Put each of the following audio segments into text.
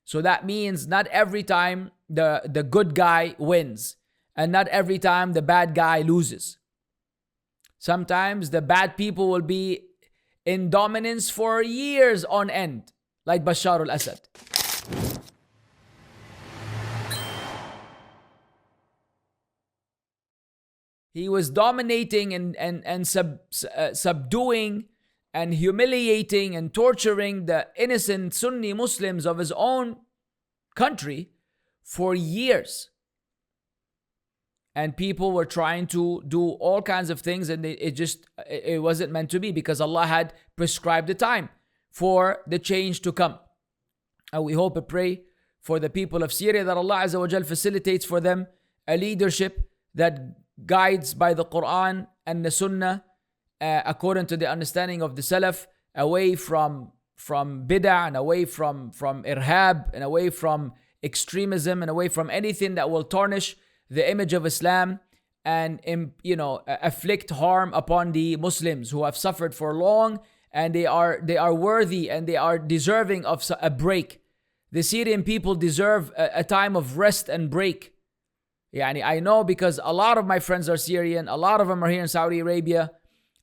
So that means not every time the good guy wins, and not every time the bad guy loses. Sometimes the bad people will be in dominance for years on end, like Bashar al-Assad. He was dominating and subduing and humiliating and torturing the innocent Sunni Muslims of his own country for years. And people were trying to do all kinds of things, and it wasn't meant to be, because Allah had prescribed the time for the change to come. And we hope and pray for the people of Syria that Allah Azza wa Jal facilitates for them a leadership that guides by the Quran and the Sunnah according to the understanding of the Salaf, away from bid'ah, and away from irhab, and away from extremism, and away from anything that will tarnish the image of Islam and afflict harm upon the Muslims who have suffered for long, and they are worthy and they are deserving of a break. The Syrian people deserve a time of rest and break. I know, because a lot of my friends are Syrian, a lot of them are here in Saudi Arabia,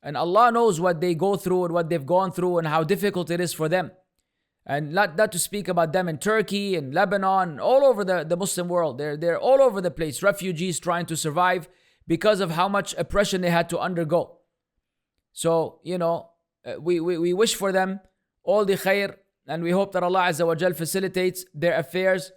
and Allah knows what they go through and what they've gone through and how difficult it is for them. And not to speak about them in Turkey and Lebanon, all over the Muslim world. They're all over the place, refugees trying to survive because of how much oppression they had to undergo. So, we wish for them all the khair, and we hope that Allah Azza wa Jal facilitates their affairs.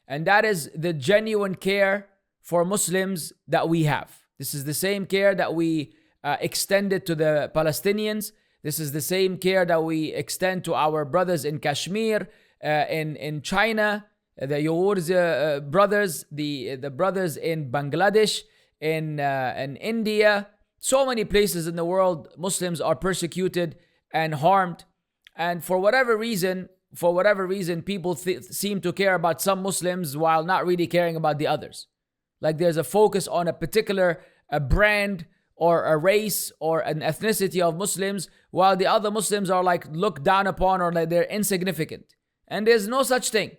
And that is the genuine care for Muslims that we have. This is the same care that we extended to the Palestinians. This is the same care that we extend to our brothers in Kashmir, in China, the Uyghurs brothers, the brothers in Bangladesh, in India. So many places in the world, Muslims are persecuted and harmed. And for whatever reason, people seem to care about some Muslims while not really caring about the others. Like there's a focus on a particular brand or a race or an ethnicity of Muslims, while the other Muslims are like looked down upon, or like they're insignificant. And there's no such thing.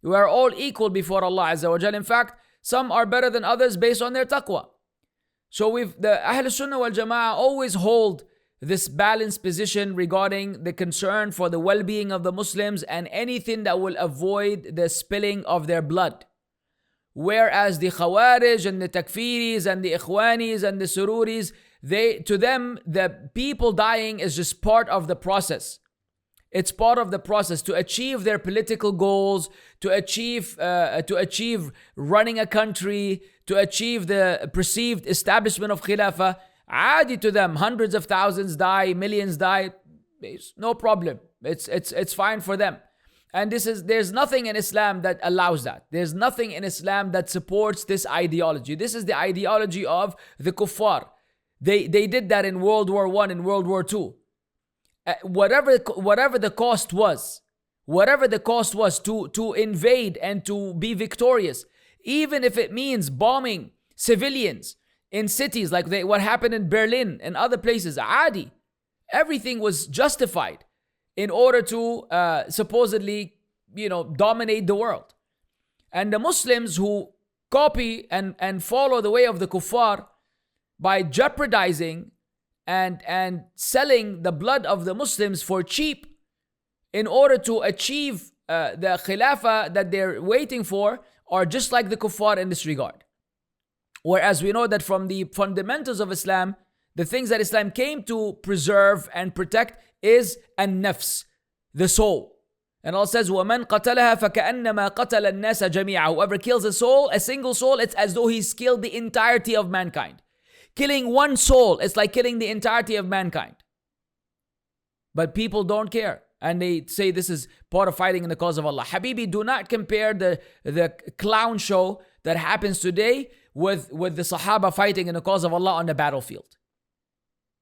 We are all equal before Allah Azza wa Jal. In fact, some are better than others based on their taqwa. So the Ahl Sunnah wal Jama'ah always hold this balanced position regarding the concern for the well-being of the Muslims and anything that will avoid the spilling of their blood. Whereas the Khawarij and the Takfiris and the Ikhwanis and the Sururis, to them, the people dying is just part of the process. It's part of the process to achieve their political goals, to achieve running a country, to achieve the perceived establishment of Khilafah. Adi to them, hundreds of thousands die, millions die, it's no problem. It's fine for them. And there's nothing in Islam that allows that. There's nothing in Islam that supports this ideology. This is the ideology of the kuffar. They did that in World War I and World War II. Whatever the cost was to invade and to be victorious, even if it means bombing civilians in cities like what happened in Berlin and other places, adi. Everything was justified in order to supposedly, dominate the world. And the Muslims who copy and follow the way of the kuffar by jeopardizing and selling the blood of the Muslims for cheap in order to achieve the khilafah that they're waiting for, are just like the kuffar in this regard. Whereas we know that from the fundamentals of Islam, the things that Islam came to preserve and protect is an-nafs, the soul. And Allah says, وَمَنْ قَتَلَهَا فَكَأَنَّمَا قَتَلَ النَّاسَ جَمِيعًا. Whoever kills a single soul, it's as though he's killed the entirety of mankind. Killing one soul, it's like killing the entirety of mankind. But people don't care. And they say this is part of fighting in the cause of Allah. Habibi, do not compare the clown show that happens today with the Sahaba fighting in the cause of Allah on the battlefield.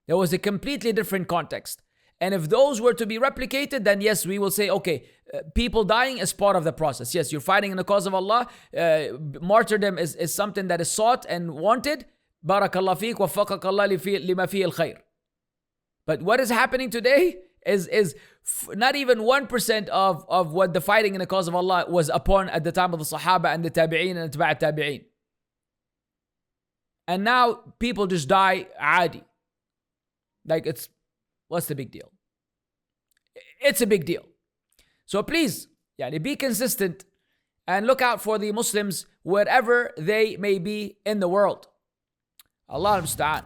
There was a completely different context. And if those were to be replicated, then yes, we will say, okay, people dying is part of the process. Yes, you're fighting in the cause of Allah. Martyrdom is something that is sought and wanted. Barakallah feek wa faqakallah lima fi al-khair. But what is happening today is not even 1% of what the fighting in the cause of Allah was upon at the time of the Sahaba and the Tabi'een and the Tabi'at Tabi'een. And now people just die adi. Like what's the big deal? It's a big deal. So please, be consistent and look out for the Muslims wherever they may be in the world. Allah musta'an.